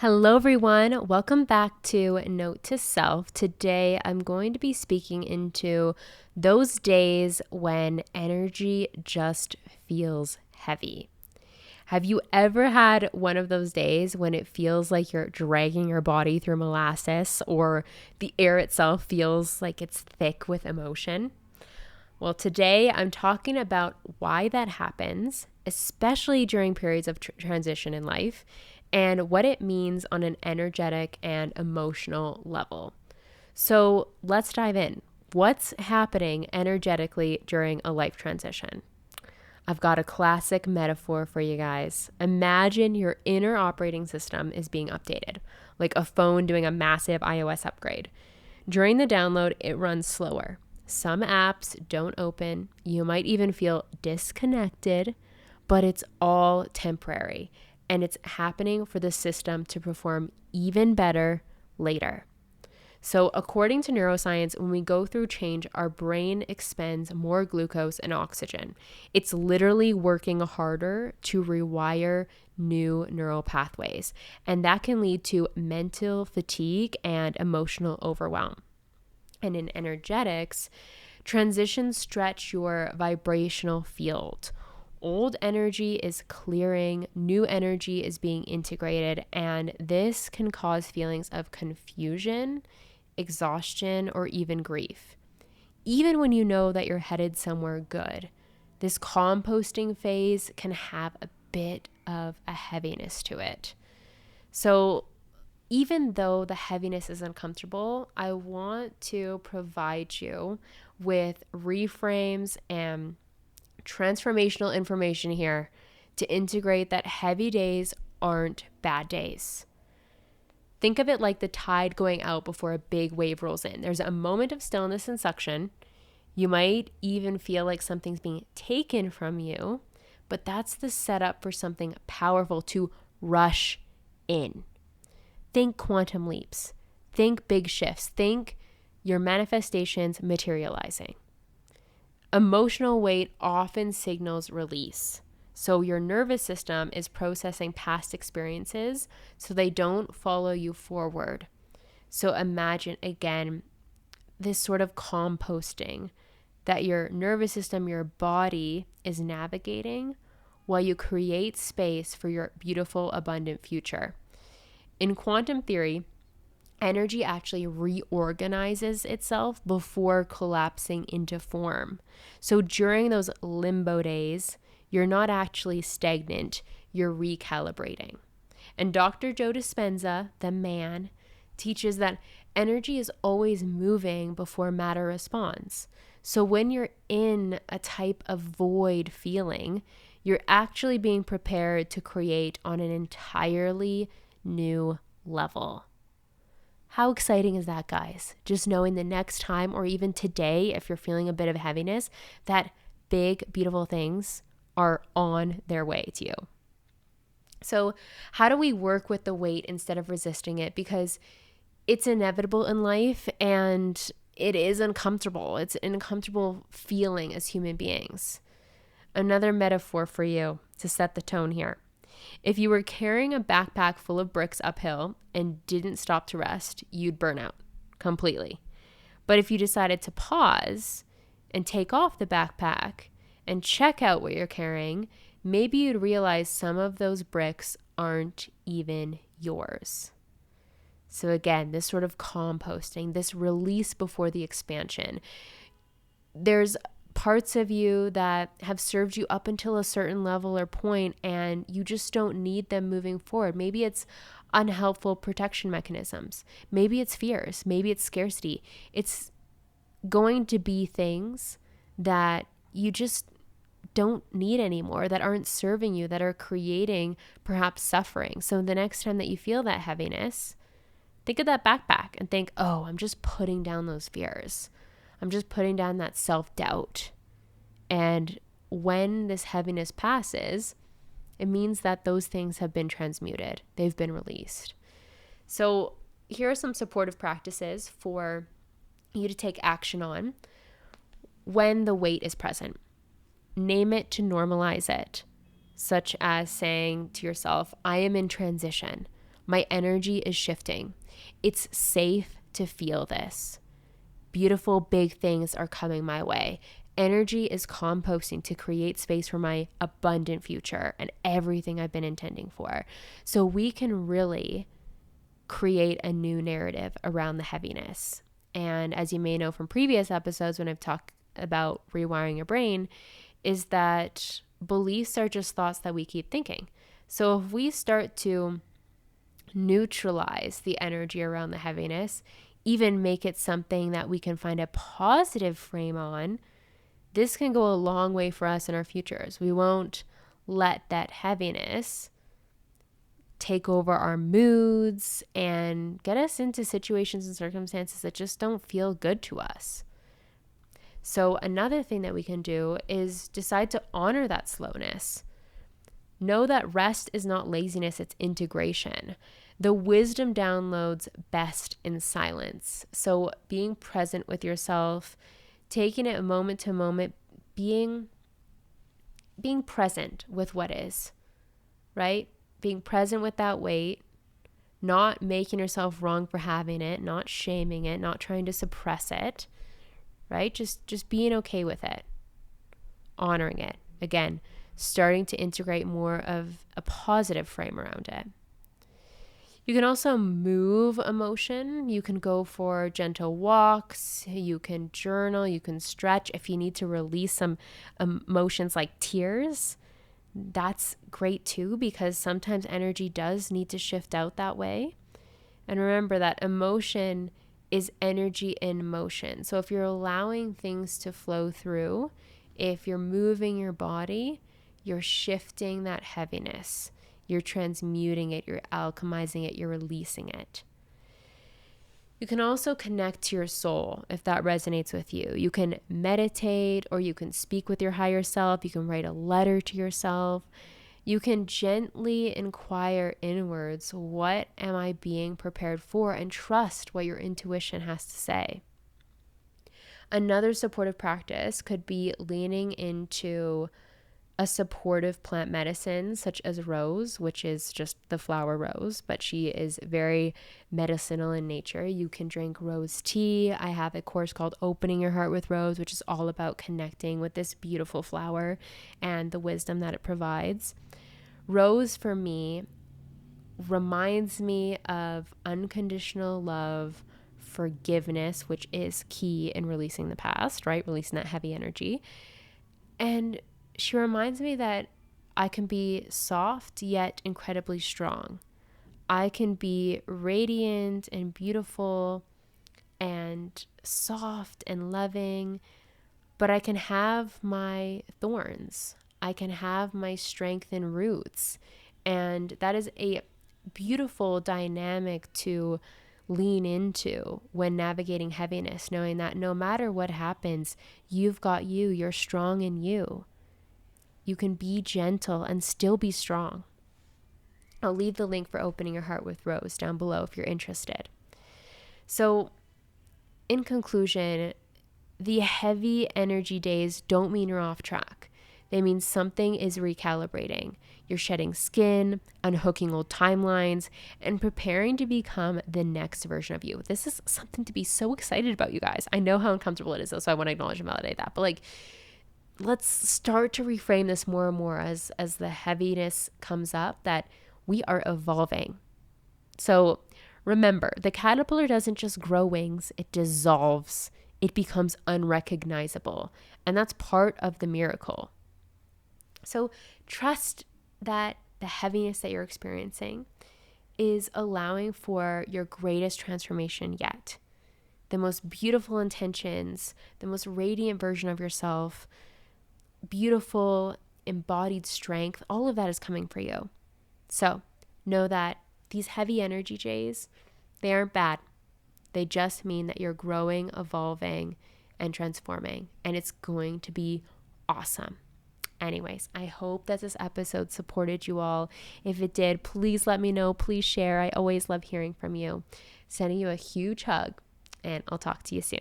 Hello, everyone. Welcome back to Note to Self. Today, I'm going to be speaking into those days when energy just feels heavy. Have you ever had one of those days when it feels like you're dragging your body through molasses or the air itself feels like it's thick with emotion? Well, today I'm talking about why that happens, especially during periods of transition in life, and what it means on an energetic and emotional level. So let's dive in. What's happening energetically during a life transition? I've got a classic metaphor for you guys. Imagine your inner operating system is being updated, like a phone doing a massive iOS upgrade. During the download, it runs slower. Some apps don't open. You might even feel disconnected, but it's all temporary, and it's happening for the system to perform even better later. So, according to neuroscience, when we go through change, our brain expends more glucose and oxygen. It's literally working harder to rewire new neural pathways, and that can lead to mental fatigue and emotional overwhelm. And in energetics, transitions stretch your vibrational field. Old energy is clearing, new energy is being integrated, and this can cause feelings of confusion, exhaustion, or even grief. Even when you know that you're headed somewhere good, this composting phase can have a bit of a heaviness to it. So, even though the heaviness is uncomfortable, I want to provide you with reframes and transformational information here to integrate that heavy days aren't bad days. Think of it like the tide going out before a big wave rolls in. There's a moment of stillness and suction. You might even feel like something's being taken from you, but that's the setup for something powerful to rush in. Think quantum leaps. Think big shifts. Think your manifestations materializing. Emotional weight often signals release. So your nervous system is processing past experiences so they don't follow you forward. So imagine again this sort of composting that your nervous system, your body is navigating while you create space for your beautiful, abundant future. In quantum theory, energy actually reorganizes itself before collapsing into form. So during those limbo days, you're not actually stagnant, you're recalibrating. And Dr. Joe Dispenza, the man, teaches that energy is always moving before matter responds. So when you're in a type of void feeling, you're actually being prepared to create on an entirely new level. How exciting is that, guys? Just knowing the next time or even today, if you're feeling a bit of heaviness, that big, beautiful things are on their way to you. So how do we work with the weight instead of resisting it? Because it's inevitable in life and it is uncomfortable. It's an uncomfortable feeling as human beings. Another metaphor for you to set the tone here. If you were carrying a backpack full of bricks uphill and didn't stop to rest, you'd burn out completely. But if you decided to pause and take off the backpack and check out what you're carrying, maybe you'd realize some of those bricks aren't even yours. So again, this sort of composting, this release before the expansion. There's parts of you that have served you up until a certain level or point and you just don't need them moving forward. Maybe it's unhelpful protection mechanisms. Maybe it's fears. Maybe it's scarcity. It's going to be things that you just don't need anymore, that aren't serving you, that are creating perhaps suffering. So the next time that you feel that heaviness, think of that backpack and think, oh, I'm just putting down those fears. I'm just putting down that self-doubt. And when this heaviness passes, it means that those things have been transmuted. They've been released. So here are some supportive practices for you to take action on when the weight is present. Name it to normalize it, such as saying to yourself, I am in transition. My energy is shifting. It's safe to feel this. Beautiful big things are coming my way. Energy is composting to create space for my abundant future and everything I've been intending for. So we can really create a new narrative around the heaviness. And as you may know from previous episodes when I've talked about rewiring your brain, is that beliefs are just thoughts that we keep thinking. So if we start to neutralize the energy around the heaviness, even make it something that we can find a positive frame on, this can go a long way for us in our futures. We won't let that heaviness take over our moods and get us into situations and circumstances that just don't feel good to us. So another thing that we can do is decide to honor that slowness. Know that rest is not laziness, it's integration. The wisdom downloads best in silence. So being present with yourself, taking it moment to moment, being present with what is, right? Being present with that weight, not making yourself wrong for having it, not shaming it, not trying to suppress it, right? Just being okay with it, honoring it. Again, starting to integrate more of a positive frame around it. You can also move emotion. You can go for gentle walks. You can journal. You can stretch. If you need to release some emotions like tears, that's great too, because sometimes energy does need to shift out that way. And remember that emotion is energy in motion. So if you're allowing things to flow through, if you're moving your body, you're shifting that heaviness. You're transmuting it, you're alchemizing it, you're releasing it. You can also connect to your soul if that resonates with you. You can meditate, or you can speak with your higher self. You can write a letter to yourself. You can gently inquire inwards, what am I being prepared for? And trust what your intuition has to say. Another supportive practice could be leaning into a supportive plant medicine such as rose, which is just the flower rose, but she is very medicinal in nature. You can drink rose tea. I have a course called Opening Your Heart with Rose, which is all about connecting with this beautiful flower and the wisdom that it provides. Rose for me reminds me of unconditional love, forgiveness, which is key in releasing the past, right? Releasing that heavy energy. And she reminds me that I can be soft yet incredibly strong. I can be radiant and beautiful and soft and loving, but I can have my thorns. I can have my strength and roots. And that is a beautiful dynamic to lean into when navigating heaviness, knowing that no matter what happens, you've got you, you're strong in you. You can be gentle and still be strong. I'll leave the link for Opening Your Heart with Rose down below if you're interested. So, in conclusion, the heavy energy days don't mean you're off track. They mean something is recalibrating. You're shedding skin, unhooking old timelines, and preparing to become the next version of you. This is something to be so excited about, you guys. I know how uncomfortable it is, though, so I want to acknowledge and validate that. But let's start to reframe this more and more as the heaviness comes up, that we are evolving. So remember, the caterpillar doesn't just grow wings, it dissolves. It becomes unrecognizable. And that's part of the miracle. So trust that the heaviness that you're experiencing is allowing for your greatest transformation yet. The most beautiful intentions, the most radiant version of yourself, beautiful embodied strength, all of that is coming for you. So know that these heavy energy days, they aren't bad. They just mean that you're growing, evolving, and transforming, and it's going to be awesome. Anyways, I hope that this episode supported you all. If it did, please let me know. Please share. I always love hearing from you. Sending you a huge hug, and I'll talk to you soon.